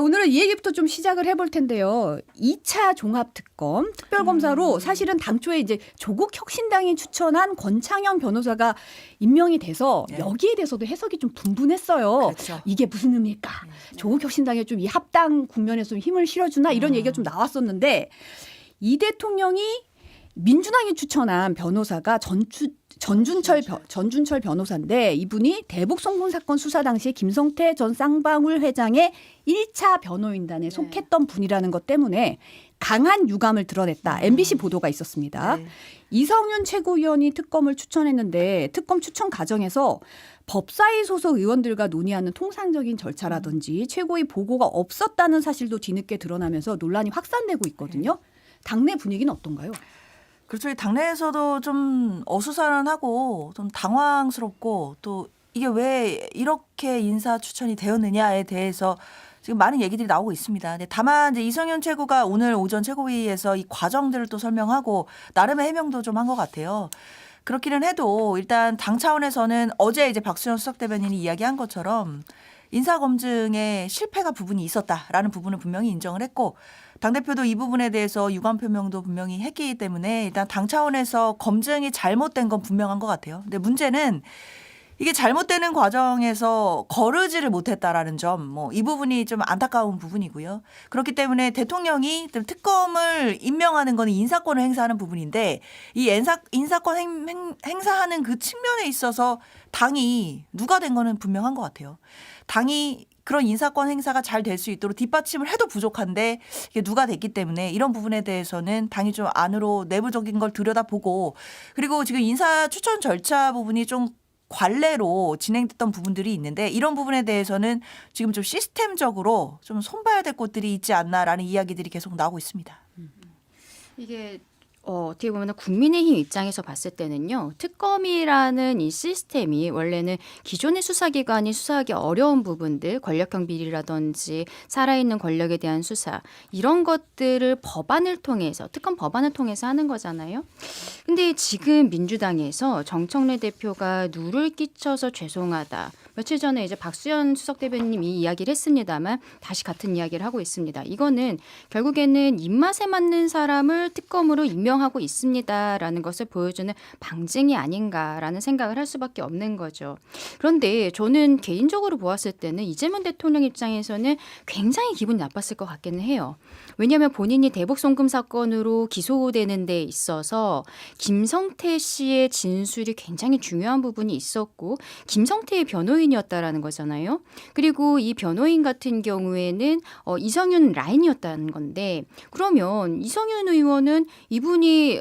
오늘은 이 얘기부터 좀 시작을 해볼 텐데요. 2차 종합특검 특별검사로 사실은 당초에 이제 조국 혁신당이 추천한 권창현 변호사가 임명이 돼서 네. 여기에 대해서도 해석이 좀 분분했어요. 그렇죠. 이게 무슨 의미일까? 조국 혁신당에 좀 이 합당 국면에서 좀 힘을 실어주나 이런 얘기가 좀 나왔었는데 이 대통령이 민주당이 추천한 변호사가 전준철 변호사인데 이분이 대북 송금 사건 수사 당시에 김성태 전 쌍방울 회장의 1차 변호인단에 속했던 분이라는 것 때문에 강한 유감을 드러냈다. MBC 보도가 있었습니다. 네. 이성윤 최고위원이 특검을 추천했는데 특검 추천 과정에서 법사위 소속 의원들과 논의하는 통상적인 절차라든지 최고위 보고가 없었다는 사실도 뒤늦게 드러나면서 논란이 확산되고 있거든요. 당내 분위기는 어떤가요? 그렇죠. 당내에서도 좀 어수선하고 좀 당황스럽고 또 이게 왜 이렇게 인사 추천이 되었느냐에 대해서 지금 많은 얘기들이 나오고 있습니다. 근데 다만 이제 이성윤 최고가 오늘 오전 최고위에서 이 과정들을 또 설명하고 나름의 해명도 좀 한 것 같아요. 그렇기는 해도 일단 당 차원에서는 어제 이제 박수현 수석 대변인이 이야기한 것처럼 인사검증에 실패가 부분이 있었다라는 부분을 분명히 인정을 했고 당대표도 이 부분에 대해서 유감 표명도 분명히 했기 때문에 일단 당 차원에서 검증이 잘못된 건 분명한 것 같아요. 근데 문제는 이게 잘못되는 과정에서 거르지를 못했다라는 점, 뭐 이 부분이 좀 안타까운 부분이고요. 그렇기 때문에 대통령이 특검을 임명하는 건 인사권을 행사하는 부분인데 이 인사권 행사하는 그 측면에 있어서 당이 누가 된 거는 분명한 것 같아요. 당이 그런 인사권 행사가 잘 될 수 있도록 뒷받침을 해도 부족한데 이게 누가 됐기 때문에 이런 부분에 대해서는 당이 좀 안으로 내부적인 걸 들여다보고 그리고 지금 인사 추천 절차 부분이 좀 관례로 진행됐던 부분들이 있는데 이런 부분에 대해서는 지금 좀 시스템적으로 좀 손봐야 될 곳들이 있지 않나라는 이야기들이 계속 나오고 있습니다. 이게 어떻게 보면 국민의힘 입장에서 봤을 때는요. 특검이라는 이 시스템이 원래는 기존의 수사기관이 수사하기 어려운 부분들, 권력형 비리라든지 살아있는 권력에 대한 수사 이런 것들을 법안을 통해서 특검 법안을 통해서 하는 거잖아요. 근데 지금 민주당에서 정청래 대표가 누를 끼쳐서 죄송하다. 며칠 전에 이제 박수현 수석 대변인이 이야기를 했습니다만 다시 같은 이야기를 하고 있습니다. 이거는 결국에는 입맛에 맞는 사람을 특검으로 임명하고 있습니다라는 것을 보여주는 방증이 아닌가라는 생각을 할 수밖에 없는 거죠. 그런데 저는 개인적으로 보았을 때는 이재명 대통령 입장에서는 굉장히 기분이 나빴을 것 같기는 해요. 왜냐하면 본인이 대북 송금 사건으로 기소되는 데 있어서 김성태 씨의 진술이 굉장히 중요한 부분이 있었고 김성태의 변호인이었다라는 거잖아요. 그리고 이 변호인 같은 경우에는 이성윤 라인이었다는 건데 그러면 이성윤 의원은 이분이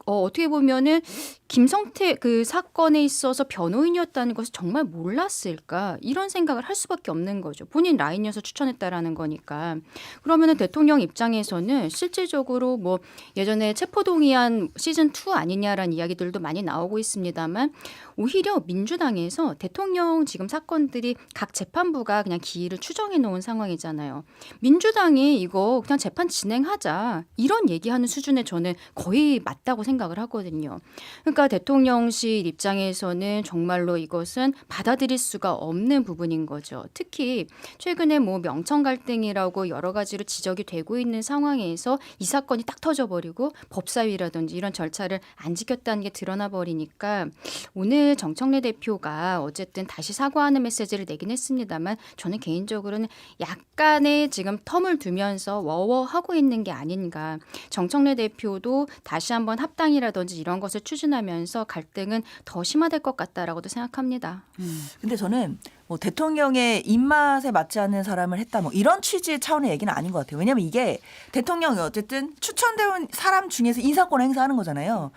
어떻게 보면은 김성태 그 사건에 있어서 변호인이었다는 것을 정말 몰랐을까 이런 생각을 할 수밖에 없는 거죠. 본인 라인이어서 추천했다라는 거니까. 그러면은 대통령 입장에서는 실질적으로 뭐 예전에 체포동의안 시즌 2 아니냐라는 이야기들도 많이 나오고 있습니다만 오히려 민주당에서 대통령 지금 사건들이 각 재판부가 그냥 기일을 추정해 놓은 상황이잖아요. 민주당이 이거 그냥 재판 진행하자 이런 얘기하는 수준에 저는 거의 맞다고 생각을 하거든요. 그러니까 대통령실 입장에서는 정말로 이것은 받아들일 수가 없는 부분인 거죠. 특히 최근에 뭐 명청 갈등이라고 여러 가지로 지적이 되고 있는 상황에서 이 사건이 딱 터져버리고 법사위라든지 이런 절차를 안 지켰다는 게 드러나 버리니까 오늘 정청래 대표가 어쨌든 다시 사과하는 메시지를 내긴 했습니다만 저는 개인적으로는 약간의 지금 텀을 두면서 워워하고 있는 게 아닌가. 정청래 대표도 다시 한번 합당이라든지 이런 것을 추진하면서 갈등은 더 심화될 것 같다라고도 생각합니다. 근데 저는 뭐 대통령의 입맛에 맞지 않는 사람을 했다 뭐 이런 취지의 차원의 얘기는 아닌 것 같아요. 왜냐하면 이게 대통령이 어쨌든 추천된 사람 중에서 인사권 행사하는 거잖아요.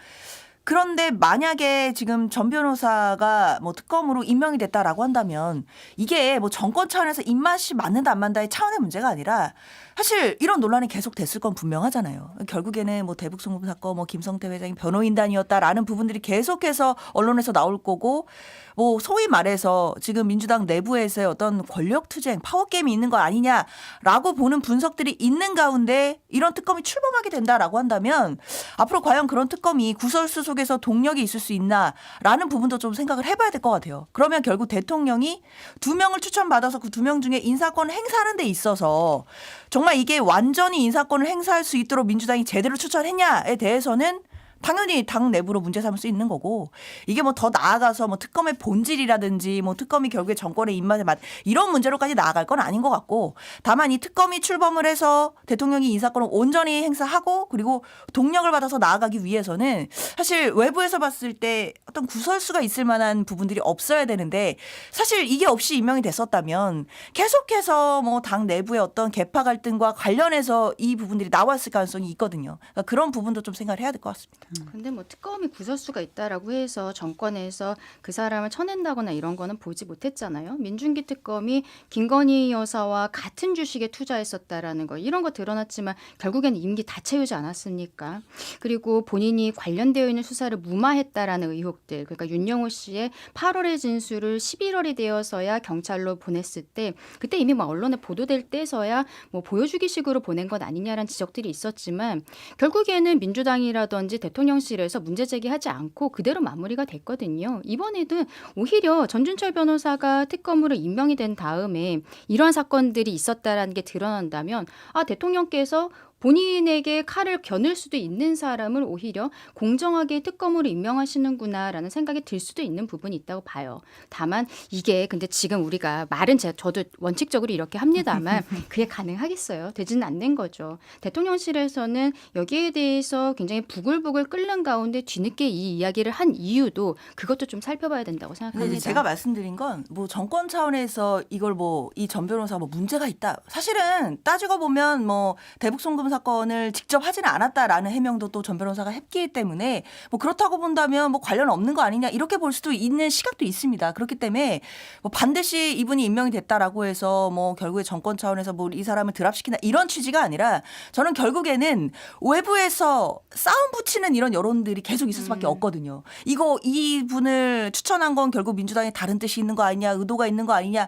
그런데 만약에 지금 전 변호사가 뭐 특검으로 임명이 됐다라고 한다면 이게 뭐 정권 차원에서 입맛이 맞는다 안 맞는다의 차원의 문제가 아니라 사실 이런 논란이 계속 됐을 건 분명하잖아요. 결국에는 뭐 대북 송금 사건 뭐 김성태 회장이 변호인단이었다라는 부분들이 계속해서 언론에서 나올 거고 뭐 소위 말해서 지금 민주당 내부에서의 어떤 권력투쟁 파워게임이 있는 거 아니냐라고 보는 분석들이 있는 가운데 이런 특검이 출범하게 된다라고 한다면 앞으로 과연 그런 특검이 구설수 속에 쪽에서 동력이 있을 수 있나라는 부분도 좀 생각을 해봐야 될 것 같아요. 그러면 결국 대통령이 2명을 추천받아서 그 2명 중에 인사권을 행사하는 데 있어서 정말 이게 완전히 인사권을 행사할 수 있도록 민주당이 제대로 추천했냐에 대해서는 당연히 당 내부로 문제 삼을 수 있는 거고, 이게 뭐 더 나아가서 뭐 특검의 본질이라든지 뭐 특검이 결국에 정권의 입맛에 맞 이런 문제로까지 나아갈 건 아닌 것 같고, 다만 이 특검이 출범을 해서 대통령이 인사권을 온전히 행사하고 그리고 동력을 받아서 나아가기 위해서는 사실 외부에서 봤을 때 어떤 구설수가 있을 만한 부분들이 없어야 되는데, 사실 이게 없이 임명이 됐었다면 계속해서 뭐 당 내부의 어떤 계파 갈등과 관련해서 이 부분들이 나왔을 가능성이 있거든요. 그러니까 그런 부분도 좀 생각을 해야 될 것 같습니다. 근데 뭐 특검이 구설수가 있다라고 해서 정권에서 그 사람을 쳐낸다거나 이런 거는 보지 못했잖아요. 민중기 특검이 김건희 여사와 같은 주식에 투자했었다라는 거, 이런 거 드러났지만 결국에는 임기 다 채우지 않았습니까? 그리고 본인이 관련되어 있는 수사를 무마했다라는 의혹들, 그러니까 윤영호 씨의 8월의 진술을 11월이 되어서야 경찰로 보냈을 때, 그때 이미 뭐 언론에 보도될 때서야 뭐 보여주기식으로 보낸 것 아니냐라는 지적들이 있었지만, 결국에는 민주당이라든지 대통령실에서 문제 제기하지 않고 그대로 마무리가 됐거든요. 이번에도 오히려 전준철 변호사가 특검으로 임명이 된 다음에 이러한 사건들이 있었다라는 게 드러난다면, 대통령께서 본인에게 칼을 겨눌 수도 있는 사람을 오히려 공정하게 특검으로 임명하시는구나라는 생각이 들 수도 있는 부분이 있다고 봐요. 다만 이게 근데 지금 우리가 말은 저도 원칙적으로 이렇게 합니다만 그게 가능하겠어요? 되지는 않는 거죠. 대통령실에서는 여기에 대해서 굉장히 부글부글 끓는 가운데 뒤늦게 이 이야기를 한 이유도 그것도 좀 살펴봐야 된다고 근데 생각합니다. 이제 제가 말씀드린 건 뭐 정권 차원에서 이걸 뭐 이 전 변호사가 뭐 문제가 있다. 사실은 따지고 보면 뭐 대북 송금 사건을 직접 하지는 않았다라는 해명도 또 전 변호사가 했기 때문에 뭐 그렇다고 본다면 뭐 관련 없는 거 아니냐 이렇게 볼 수도 있는 시각도 있습니다. 그렇기 때문에 뭐 반드시 이분이 임명이 됐다라고 해서 뭐 결국에 정권 차원에서 뭐 이 사람을 드랍시킨다 이런 취지가 아니라, 저는 결국에는 외부에서 싸움 붙이는 이런 여론들이 계속 있을 수밖에 없거든요. 이분을 추천한 건 결국 민주당에 다른 뜻이 있는 거 아니냐, 의도가 있는 거 아니냐,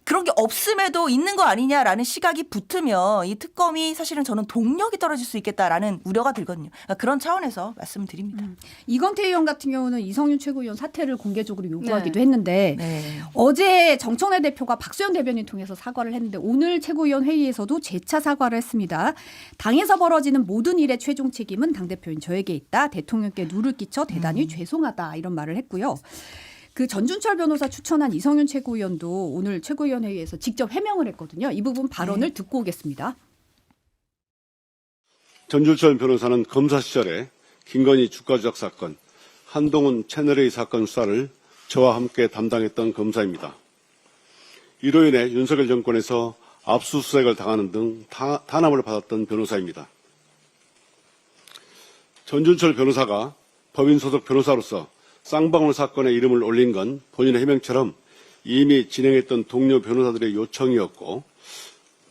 그런 게 없음에도 있는 거 아니냐라는 시각이 붙으면 이 특검이 사실은 저는 동력이 떨어질 수 있겠다라는 우려가 들거든요. 그러니까 그런 차원에서 말씀드립니다. 이건태 의원 같은 경우는 이성윤 최고위원 사퇴를 공개적으로 요구하기도 네. 했는데 네. 어제 정청래 대표가 박수현 대변인 통해서 사과를 했는데 오늘 최고위원 회의에서도 재차 사과를 했습니다. 당에서 벌어지는 모든 일의 최종 책임은 당대표인 저에게 있다. 대통령께 누를 끼쳐 대단히 죄송하다. 이런 말을 했고요. 그 전준철 변호사 추천한 이성윤 최고위원도 오늘 최고위원 회의에서 직접 해명을 했거든요. 이 부분 발언을 듣고 오겠습니다. 전준철 변호사는 검사 시절에 김건희 주가 조작 사건, 한동훈 채널A 사건 수사를 저와 함께 담당했던 검사입니다. 이로 인해 윤석열 정권에서 압수수색을 당하는 등 탄압을 받았던 변호사입니다. 전준철 변호사가 법인 소속 변호사로서 쌍방울 사건에 이름을 올린 건 본인의 해명처럼 이미 진행했던 동료 변호사들의 요청이었고,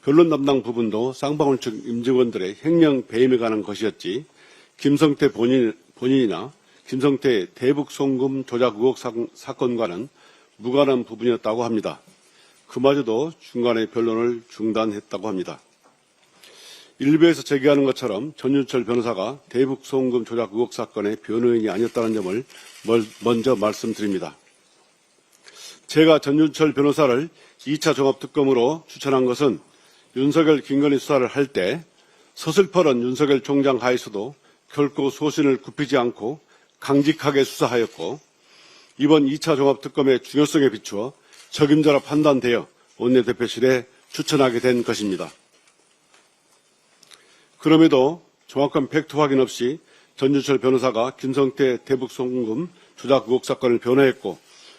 변론 담당 부분도 쌍방울 측 임직원들의 횡령 배임에 관한 것이었지 김성태 본인이나 김성태 대북 송금 조작 의혹 사건과는 무관한 부분이었다고 합니다. 그마저도 중간에 변론을 중단했다고 합니다. 일부에서 제기하는 것처럼 전준철 변호사가 대북 송금 조작 의혹 사건의 변호인이 아니었다는 점을 먼저 말씀드립니다. 제가 전준철 변호사를 2차 종합특검으로 추천한 것은 윤석열 김건희 수사를 할 때 서슬퍼런 윤석열 총장 하에서도 결코 소신을 굽히지 않고 강직하게 수사하였고, 이번 2차 종합특검의 중요성에 비추어 적임자로 판단되어 원내대표실에 추천하게 된 것입니다. 그럼에도 정확한 팩트 확인 없이 전준철 변호사가 김성태 대북 송금 조작 의혹 사건을 변호했고,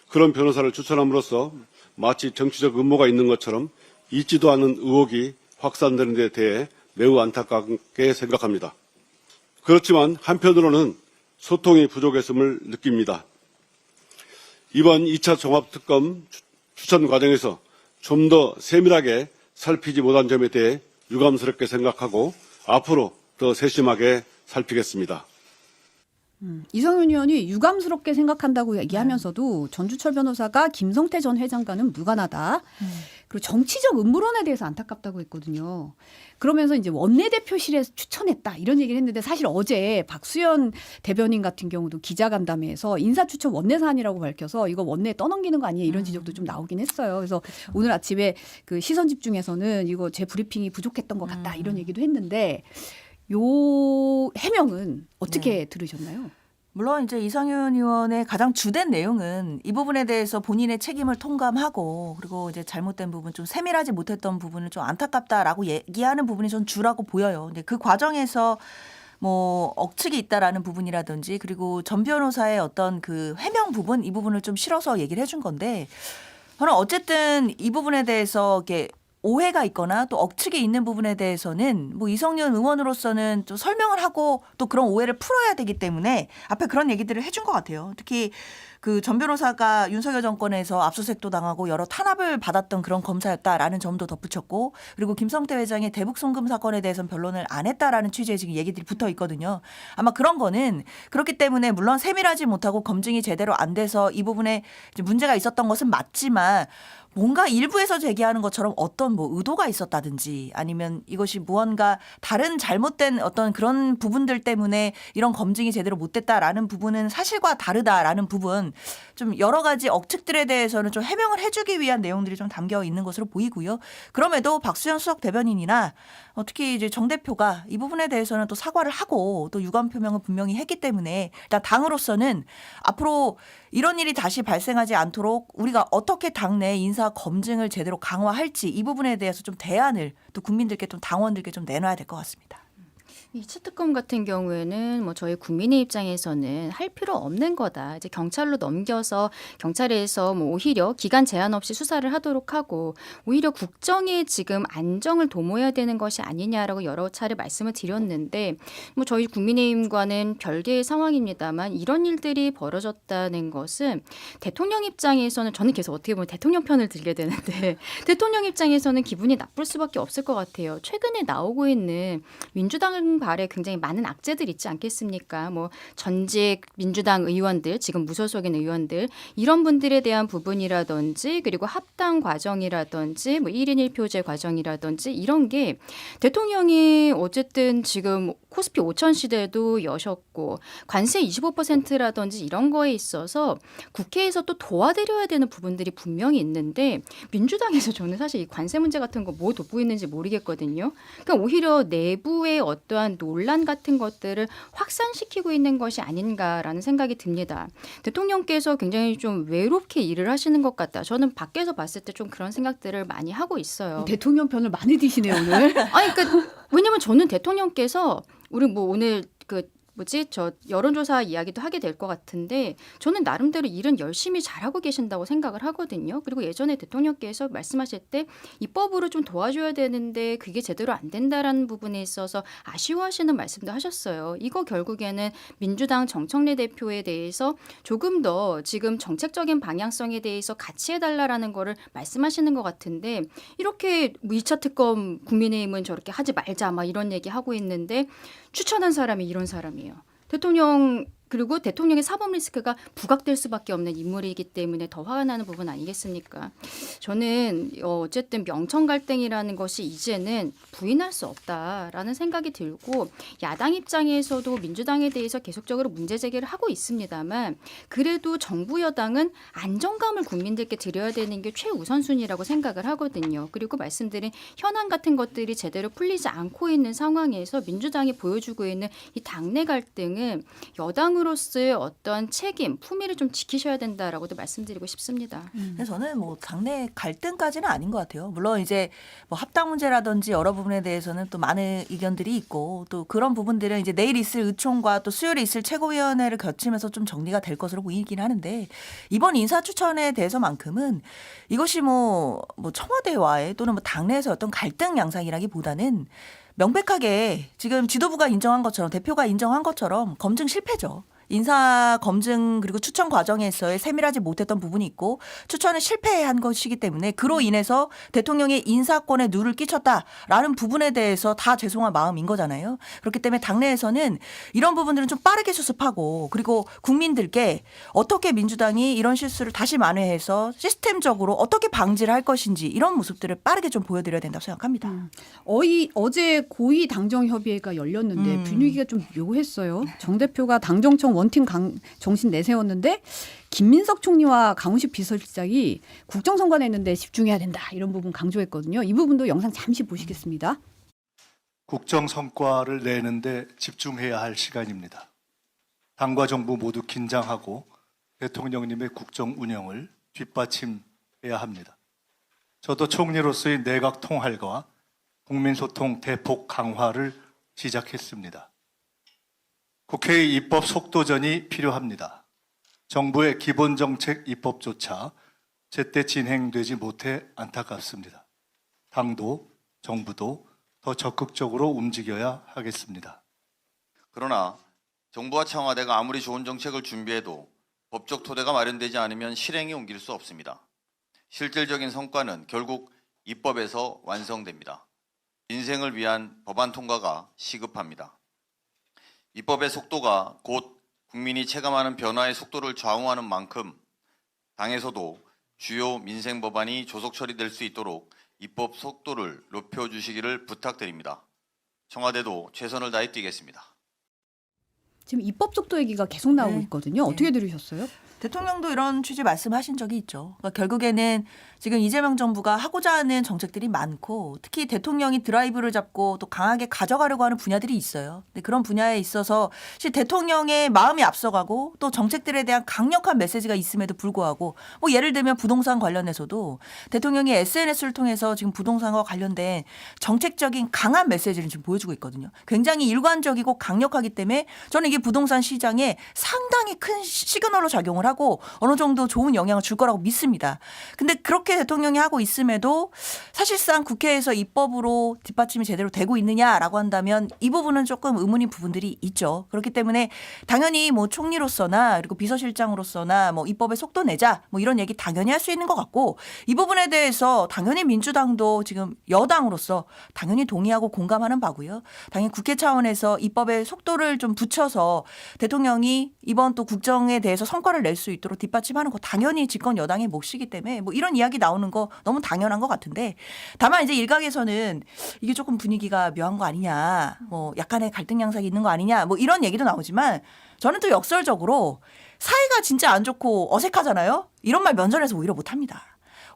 그런 변호사를 추천함으로써 마치 정치적 음모가 있는 것처럼 있지도 않은 의혹이 확산되는 데 대해 매우 안타깝게 생각합니다. 그렇지만 한편으로는 소통이 부족했음을 느낍니다. 이번 2차 종합특검 추천 과정에서 좀 더 세밀하게 살피지 못한 점에 대해 유감스럽게 생각하고 앞으로 더 세심하게 살피겠습니다. 이성윤 의원이 유감스럽게 생각한다고 얘기하면서도 전준철 변호사가 김성태 전 회장과는 무관하다. 그리고 정치적 음모론에 대해서 안타깝다고 했거든요. 그러면서 이제 원내대표실에서 추천했다 이런 얘기를 했는데 사실 어제 박수현 대변인 같은 경우도 기자간담회에서 인사추천 원내사안이라고 밝혀서 이거 원내에 떠넘기는 거 아니에요 이런 지적도 좀 나오긴 했어요. 그래서 오늘 아침에 그 시선집중에서는 이거 제 브리핑이 부족했던 것 같다 이런 얘기도 했는데 요 해명은 어떻게 들으셨나요? 물론 이제 이상윤 의원의 가장 주된 내용은 이 부분에 대해서 본인의 책임을 통감하고 그리고 이제 잘못된 부분 좀 세밀하지 못했던 부분을 좀 안타깝다라고 얘기하는 부분이 전 주라고 보여요. 근데 그 과정에서 뭐 억측이 있다라는 부분이라든지 그리고 전 변호사의 어떤 그 해명 부분 이 부분을 좀 실어서 얘기를 해준 건데 저는 어쨌든 이 부분에 대해서 이렇게 오해가 있거나 또 억측이 있는 부분에 대해서는 뭐 이성윤 의원으로서는 또 설명을 하고 또 그런 오해를 풀어야 되기 때문에 앞에 그런 얘기들을 해준 것 같아요. 특히 그 전 변호사가 윤석열 정권에서 압수수색도 당하고 여러 탄압을 받았던 그런 검사였다라는 점도 덧붙였고 그리고 김성태 회장의 대북 송금 사건에 대해서는 변론을 안 했다라는 취지의 지금 얘기들이 붙어 있거든요. 아마 그런 거는 그렇기 때문에 물론 세밀하지 못하고 검증이 제대로 안 돼서 이 부분에 이제 문제가 있었던 것은 맞지만 뭔가 일부에서 제기하는 것처럼 어떤 뭐 의도가 있었다든지 아니면 이것이 무언가 다른 잘못된 어떤 그런 부분들 때문에 이런 검증이 제대로 못 됐다라는 부분은 사실과 다르다라는 부분 좀 여러 가지 억측들에 대해서는 좀 해명을 해주기 위한 내용들이 좀 담겨 있는 것으로 보이고요. 그럼에도 박수현 수석 대변인이나 특히 이제 정 대표가 이 부분에 대해서는 또 사과를 하고 또 유감 표명을 분명히 했기 때문에 일단 당으로서는 앞으로 이런 일이 다시 발생하지 않도록 우리가 어떻게 당내 인사 검증을 제대로 강화할지 이 부분에 대해서 좀 대안을 또 국민들께 좀 당원들께 좀 내놔야 될 것 같습니다. 2차 특검 같은 경우에는 뭐 저희 국민의 입장에서는 할 필요 없는 거다. 이제 경찰로 넘겨서 경찰에서 뭐 오히려 기간 제한 없이 수사를 하도록 하고 오히려 국정에 지금 안정을 도모해야 되는 것이 아니냐라고 여러 차례 말씀을 드렸는데 뭐 저희 국민의힘과는 별개의 상황입니다만 이런 일들이 벌어졌다는 것은 대통령 입장에서는 저는 계속 어떻게 보면 대통령 편을 들게 되는데 대통령 입장에서는 기분이 나쁠 수밖에 없을 것 같아요. 최근에 나오고 있는 민주당 발에 굉장히 많은 악재들 있지 않겠습니까? 뭐 전직 민주당 의원들, 지금 무소속인 의원들 이런 분들에 대한 부분이라든지 그리고 합당 과정이라든지 뭐 1인 1표제 과정이라든지 이런 게 대통령이 어쨌든 지금 코스피 5천 시대도 여셨고 관세 25%라든지 이런 거에 있어서 국회에서 또 도와드려야 되는 부분들이 분명히 있는데 민주당에서 저는 사실 이 관세 문제 같은 거 뭐 돋보이는지 모르겠거든요. 그러니까 오히려 내부의 어떠한 논란 같은 것들을 확산시키고 있는 것이 아닌가라는 생각이 듭니다. 대통령께서 굉장히 좀 외롭게 일을 하시는 것 같다. 저는 밖에서 봤을 때 좀 그런 생각들을 많이 하고 있어요. 대통령 편을 많이 드시네요 오늘. 아니 그러니까 왜냐면 저는 대통령께서 우리 뭐 오늘 저 여론조사 이야기도 하게 될 것 같은데 저는 나름대로 일은 열심히 잘하고 계신다고 생각을 하거든요. 그리고 예전에 대통령께서 말씀하실 때 입법으로 좀 도와줘야 되는데 그게 제대로 안 된다라는 부분에 있어서 아쉬워하시는 말씀도 하셨어요. 이거 결국에는 민주당 정청래 대표에 대해서 조금 더 지금 정책적인 방향성에 대해서 같이 해달라라는 거를 말씀하시는 것 같은데 이렇게 2차 특검 국민의힘은 저렇게 하지 말자 막 이런 얘기하고 있는데 추천한 사람이 이런 사람이에요. 대통령 그리고 대통령의 사법 리스크가 부각될 수밖에 없는 인물이기 때문에 더 화가 나는 부분 아니겠습니까? 저는 어쨌든 명청 갈등이라는 것이 이제는 부인할 수 없다라는 생각이 들고 야당 입장에서도 민주당에 대해서 계속적으로 문제 제기를 하고 있습니다만 그래도 정부 여당은 안정감을 국민들께 드려야 되는 게 최우선순위라고 생각을 하거든요. 그리고 말씀드린 현안 같은 것들이 제대로 풀리지 않고 있는 상황에서 민주당이 보여주고 있는 이 당내 갈등은 여당으로서의 어떤 책임, 품위를 좀 지키셔야 된다라고도 말씀드리고 싶습니다. 그래서 저는 뭐 당내 갈등까지는 아닌 것 같아요. 물론 이제 뭐 합당 문제라든지 여러 부분에 대해서는 또 많은 의견들이 있고 또 그런 부분들은 이제 내일 있을 의총과 또 수요일에 있을 최고위원회를 거치면서 좀 정리가 될 것으로 보이긴 하는데 이번 인사추천에 대해서만큼은 이것이 뭐 청와대와의 또는 뭐 당내에서 어떤 갈등 양상이라기보다는 명백하게 지금 지도부가 인정한 것처럼 대표가 인정한 것처럼 검증 실패죠. 인사 검증 그리고 추천 과정에서의 세밀하지 못했던 부분이 있고 추천을 실패한 것이기 때문에 그로 인해서 대통령의 인사권에 누를 끼쳤다라는 부분에 대해서 다 죄송한 마음인 거잖아요. 그렇기 때문에 당내에서는 이런 부분들은 좀 빠르게 수습하고 그리고 국민들께 어떻게 민주당이 이런 실수를 다시 만회해서 시스템적으로 어떻게 방지를 할 것인지 이런 모습들을 빠르게 좀 보여드려야 된다고 생각합니다. 어제 고위 당정협의회가 열렸는데 분위기가 좀 묘했어요. 정 대표가 당정청 원팀 정신 내세웠는데 김민석 총리와 강훈식 비서실장이 국정선거 냈는데 집중해야 된다 이런 부분 강조했거든요. 이 부분도 영상 잠시 보시겠습니다. 국정 성과를 내는데 집중해야 할 시간입니다. 당과 정부 모두 긴장하고 대통령님의 국정 운영을 뒷받침해야 합니다. 저도 총리로서의 내각 통할과 국민소통 대폭 강화를 시작했습니다. 국회의 입법 속도전이 필요합니다. 정부의 기본정책 입법조차 제때 진행되지 못해 안타깝습니다. 당도, 정부도 더 적극적으로 움직여야 하겠습니다. 그러나 정부와 청와대가 아무리 좋은 정책을 준비해도 법적 토대가 마련되지 않으면 실행에 옮길 수 없습니다. 실질적인 성과는 결국 입법에서 완성됩니다. 민생을 위한 법안 통과가 시급합니다. 입법의 속도가 곧 국민이 체감하는 변화의 속도를 좌우하는 만큼 당에서도 주요 민생 법안이 조속 처리될 수 있도록 입법 속도를 높여주시기를 부탁드립니다. 청와대도 최선을 다해 뛰겠습니다. 지금 입법 속도 얘기가 계속 나오고 네. 있거든요. 어떻게 들으셨어요? 대통령도 이런 취지 말씀하신 적이 있죠. 그러니까 결국에는 지금 이재명 정부가 하고자 하는 정책들이 많고 특히 대통령이 드라이브를 잡고 또 강하게 가져가려고 하는 분야들이 있어요. 근데 그런 분야에 있어서 사실 대통령의 마음이 앞서가고 또 정책들에 대한 강력한 메시지가 있음에도 불구하고 뭐 예를 들면 부동산 관련해서도 대통령이 SNS를 통해서 지금 부동산과 관련된 정책적인 강한 메시지를 지금 보여주고 있거든요. 굉장히 일관적이고 강력하기 때문에 저는 이게 부동산 시장에 상당히 큰 시그널로 작용을 하고 어느 정도 좋은 영향을 줄 거라고 믿습니다. 근데 그렇게 대통령이 하고 있음에도 사실상 국회에서 입법으로 뒷받침이 제대로 되고 있느냐라고 한다면 이 부분은 조금 의문인 부분들이 있죠. 그렇기 때문에 당연히 뭐 총리로서나 그리고 비서실장으로서나 뭐 입법에 속도 내자 뭐 이런 얘기 당연히 할 수 있는 것 같고 이 부분에 대해서 당연히 민주당도 지금 여당으로서 당연히 동의하고 공감하는 바고요. 당연히 국회 차원에서 입법의 속도를 좀 붙여서 대통령이 이번 또 국정에 대해서 성과를 낼 수 있도록 뒷받침하는 거 당연히 집권 여당의 몫이기 때문에 뭐 이런 이야기 나오는 거 너무 당연한 것 같은데 다만 이제 일각에서는 이게 조금 분위기가 묘한 거 아니냐 뭐 약간의 갈등 양상이 있는 거 아니냐 뭐 이런 얘기도 나오지만 저는 또 역설적으로 사이가 진짜 안 좋고 어색하잖아요. 이런 말 면전에서 오히려 못합니다.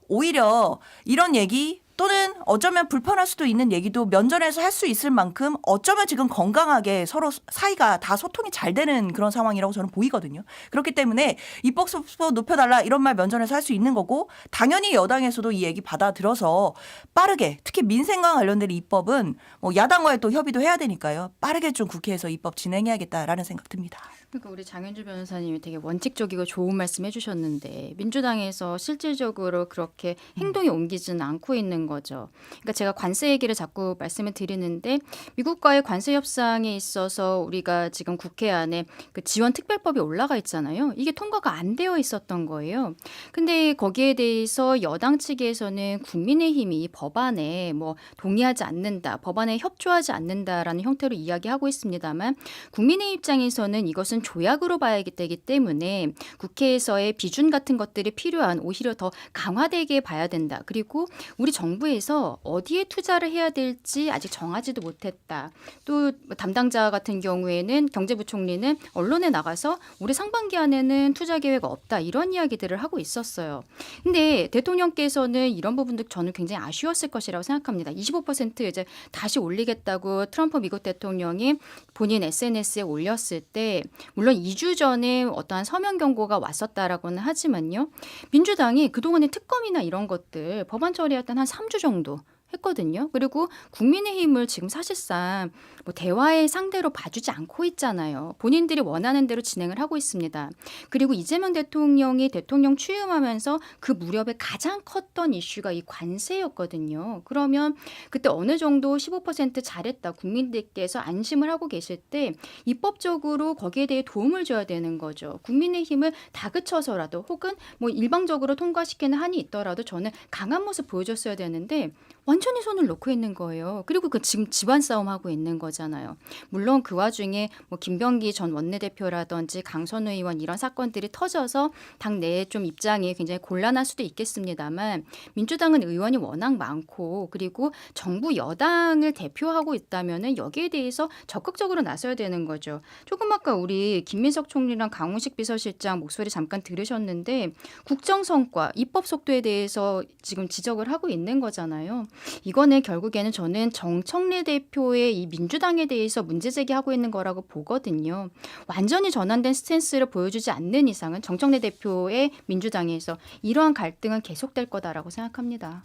오히려 이런 얘기 또는 어쩌면 불편할 수도 있는 얘기도 면전에서 할 수 있을 만큼 어쩌면 지금 건강하게 서로 사이가 다 소통이 잘 되는 그런 상황이라고 저는 보이거든요. 그렇기 때문에 입법 속도 높여달라 이런 말 면전에서 할 수 있는 거고 당연히 여당에서도 이 얘기 받아들여서 빠르게 특히 민생과 관련된 입법은 뭐 야당과의 또 협의도 해야 되니까요. 빠르게 좀 국회에서 입법 진행해야겠다라는 생각 듭니다. 그러니까 우리 장현주 변호사님이 되게 원칙적이고 좋은 말씀 해주셨는데 민주당에서 실질적으로 그렇게 행동이 옮기지는 않고 있는 거죠. 그러니까 제가 관세 얘기를 자꾸 말씀을 드리는데 미국과의 관세 협상에 있어서 우리가 지금 국회 안에 그 지원 특별법이 올라가 있잖아요. 이게 통과가 안 되어 있었던 거예요. 근데 거기에 대해서 여당 측에서는 국민의힘이 법안에 뭐 동의하지 않는다, 법안에 협조하지 않는다라는 형태로 이야기하고 있습니다만 국민의 입장에서는 이것은 조약으로 봐야 되기 때문에 국회에서의 비준 같은 것들이 필요한 오히려 더 강화되게 봐야 된다. 그리고 우리 정부에서 어디에 투자를 해야 될지 아직 정하지도 못했다. 또 담당자 같은 경우에는 경제부총리는 언론에 나가서 올해 상반기 안에는 투자 계획 없다. 이런 이야기들을 하고 있었어요. 근데 대통령께서는 이런 부분도 저는 굉장히 아쉬웠을 것이라고 생각합니다. 25% 이제 다시 올리겠다고 트럼프 미국 대통령이 본인 SNS에 올렸을 때 물론 2주 전에 어떠한 서면 경고가 왔었다라고는 하지만요. 민주당이 그동안의 특검이나 이런 것들 법안 처리할 때 한 3주 정도 했거든요. 그리고 국민의힘을 지금 사실상 뭐 대화의 상대로 봐주지 않고 있잖아요. 본인들이 원하는 대로 진행을 하고 있습니다. 그리고 이재명 대통령이 대통령 취임하면서 그 무렵에 가장 컸던 이슈가 이 관세였거든요. 그러면 그때 어느 정도 15% 잘했다 국민들께서 안심을 하고 계실 때 입법적으로 거기에 대해 도움을 줘야 되는 거죠. 국민의힘을 다그쳐서라도 혹은 뭐 일방적으로 통과시키는 한이 있더라도 저는 강한 모습 보여줬어야 되는데 완전히 손을 놓고 있는 거예요. 그리고 그 지금 집안 싸움 하고 있는 거잖아요. 물론 그 와중에 뭐 김병기 전 원내대표라든지 강선우 의원 이런 사건들이 터져서 당 내에 좀 입장이 굉장히 곤란할 수도 있겠습니다만 민주당은 의원이 워낙 많고 그리고 정부 여당을 대표하고 있다면은 여기에 대해서 적극적으로 나서야 되는 거죠. 조금 아까 우리 김민석 총리랑 강훈식 비서실장 목소리 잠깐 들으셨는데 국정 성과, 입법 속도에 대해서 지금 지적을 하고 있는 거잖아요. 이거는 결국에는 저는 정청래 대표의 이 민주당에 대해서 문제 제기하고 있는 거라고 보거든요. 완전히 전환된 스탠스를 보여주지 않는 이상은 정청래 대표의 민주당에서 이러한 갈등은 계속될 거다라고 생각합니다.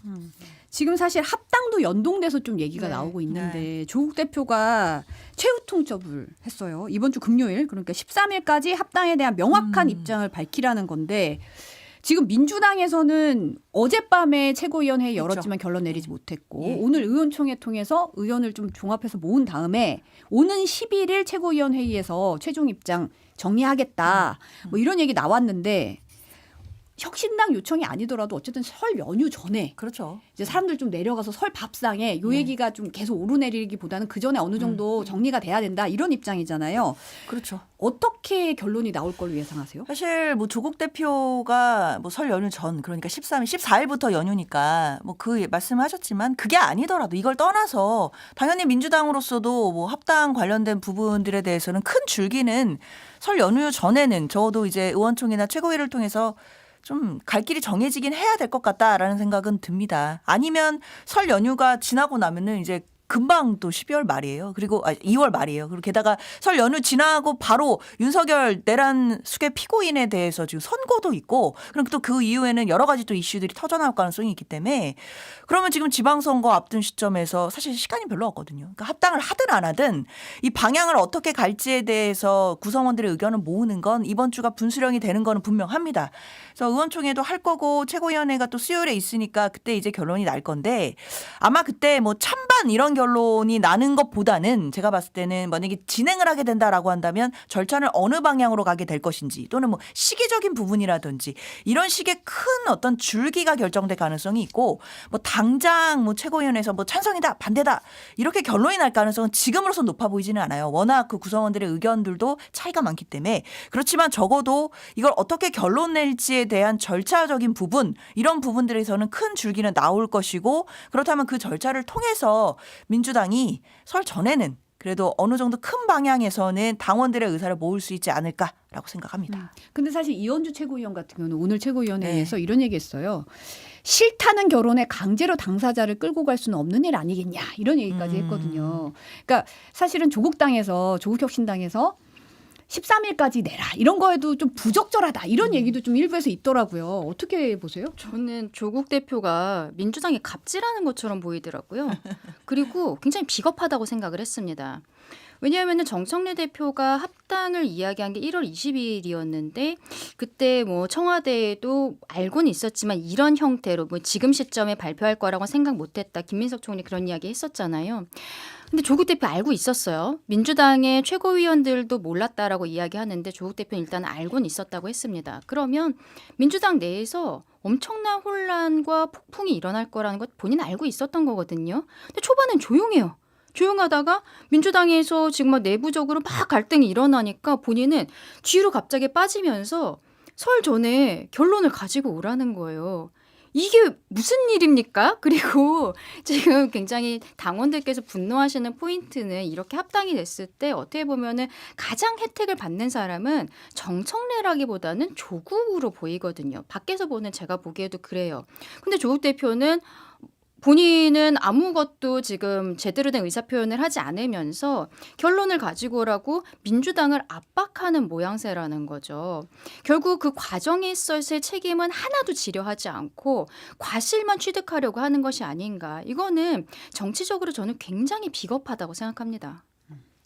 지금 사실 합당도 연동돼서 좀 얘기가 네. 나오고 있는데 조국 대표가 최후 통첩을 했어요. 이번 주 금요일 그러니까 13일까지 합당에 대한 명확한 입장을 밝히라는 건데 지금 민주당에서는 어젯밤에 최고위원회의 그렇죠. 열었지만 결론 내리지 못했고 예. 오늘 의원총회 통해서 의원을 좀 종합해서 모은 다음에 오는 11일 최고위원회의에서 최종 입장 정리하겠다. 뭐 이런 얘기 나왔는데 혁신당 요청이 아니더라도 어쨌든 설 연휴 전에 그렇죠. 이제 사람들 좀 내려가서 설 밥상에 요 얘기가 좀 계속 오르내리기보다는 그 전에 어느 정도 정리가 돼야 된다 이런 입장이잖아요. 그렇죠. 어떻게 결론이 나올 걸로 예상하세요? 사실 뭐 조국 대표가 뭐 설 연휴 전 그러니까 13일, 14일부터 연휴니까 뭐 그 말씀하셨지만 그게 아니더라도 이걸 떠나서 당연히 민주당으로서도 뭐 합당 관련된 부분들에 대해서는 큰 줄기는 설 연휴 전에는 적어도 이제 의원총회나 최고위를 통해서 좀 갈 길이 정해지긴 해야 될 것 같다라는 생각은 듭니다. 아니면 설 연휴가 지나고 나면은 이제 금방 또 12월 말이에요. 그리고 2월 말이에요. 그리고 게다가 설 연휴 지나고 바로 윤석열 내란 수괴 피고인에 대해서 지금 선고도 있고 그럼 또 그 이후에는 여러 가지 또 이슈들이 터져나올 가능성이 있기 때문에 그러면 지금 지방선거 앞둔 시점에서 사실 시간이 별로 없거든요. 그러니까 합당을 하든 안 하든 이 방향을 어떻게 갈지에 대해서 구성원들의 의견을 모으는 건 이번 주가 분수령이 되는 거는 분명합니다. 그래서 의원총회도 할 거고 최고위원회가 또 수요일에 있으니까 그때 이제 결론이 날 건데 아마 그때 뭐 찬반 이런 결론이 나는 것보다는 제가 봤을 때는 만약에 진행을 하게 된다라고 한다면 절차를 어느 방향으로 가게 될 것인지 또는 뭐 시기적인 부분이라든지 이런 식의 큰 어떤 줄기가 결정될 가능성이 있고 뭐 당장 뭐 최고위원회에서 뭐 찬성이다 반대다 이렇게 결론이 날 가능성은 지금으로선 높아 보이지는 않아요. 워낙 그 구성원들의 의견들도 차이가 많기 때문에 그렇지만 적어도 이걸 어떻게 결론 낼지에 대한 절차적인 부분 이런 부분들에서는 큰 줄기는 나올 것이고 그렇다면 그 절차를 통해서 민주당이 설 전에는 그래도 어느 정도 큰 방향에서는 당원들의 의사를 모을 수 있지 않을까라고 생각합니다. 근데 사실 이현주 최고위원 같은 경우는 오늘 최고위원회에서 이런 얘기했어요. 싫다는 결혼에 강제로 당사자를 끌고 갈 수는 없는 일 아니겠냐 이런 얘기까지 했거든요. 그러니까 사실은 조국혁신당에서 13일까지 내라 이런 거에도 좀 부적절하다 이런 얘기도 좀 일부에서 있더라고요. 어떻게 보세요? 저는 조국 대표가 민주당이 갑질하는 것처럼 보이더라고요. 그리고 굉장히 비겁하다고 생각을 했습니다. 왜냐하면 정청래 대표가 합당을 이야기한 게 1월 22일이었는데 그때 뭐 청와대에도 알고는 있었지만 이런 형태로 뭐 지금 시점에 발표할 거라고 생각 못했다. 김민석 총리 그런 이야기 했었잖아요. 근데 조국 대표 알고 있었어요. 민주당의 최고위원들도 몰랐다라고 이야기하는데 조국 대표는 일단 알고는 있었다고 했습니다. 그러면 민주당 내에서 엄청난 혼란과 폭풍이 일어날 거라는 것 본인 알고 있었던 거거든요. 근데 초반엔 조용해요. 조용하다가 민주당에서 지금 막 내부적으로 막 갈등이 일어나니까 본인은 뒤로 갑자기 빠지면서 설 전에 결론을 가지고 오라는 거예요. 이게 무슨 일입니까? 그리고 지금 굉장히 당원들께서 분노하시는 포인트는 이렇게 합당이 됐을 때 어떻게 보면은 가장 혜택을 받는 사람은 정청래라기보다는 조국으로 보이거든요. 밖에서 보는 제가 보기에도 그래요. 근데 조국 대표는 본인은 아무것도 지금 제대로 된 의사표현을 하지 않으면서 결론을 가지고 오라고 민주당을 압박하는 모양새라는 거죠. 결국 그 과정에 있어서의 책임은 하나도 지려 하지 않고 과실만 취득하려고 하는 것이 아닌가. 이거는 정치적으로 저는 굉장히 비겁하다고 생각합니다.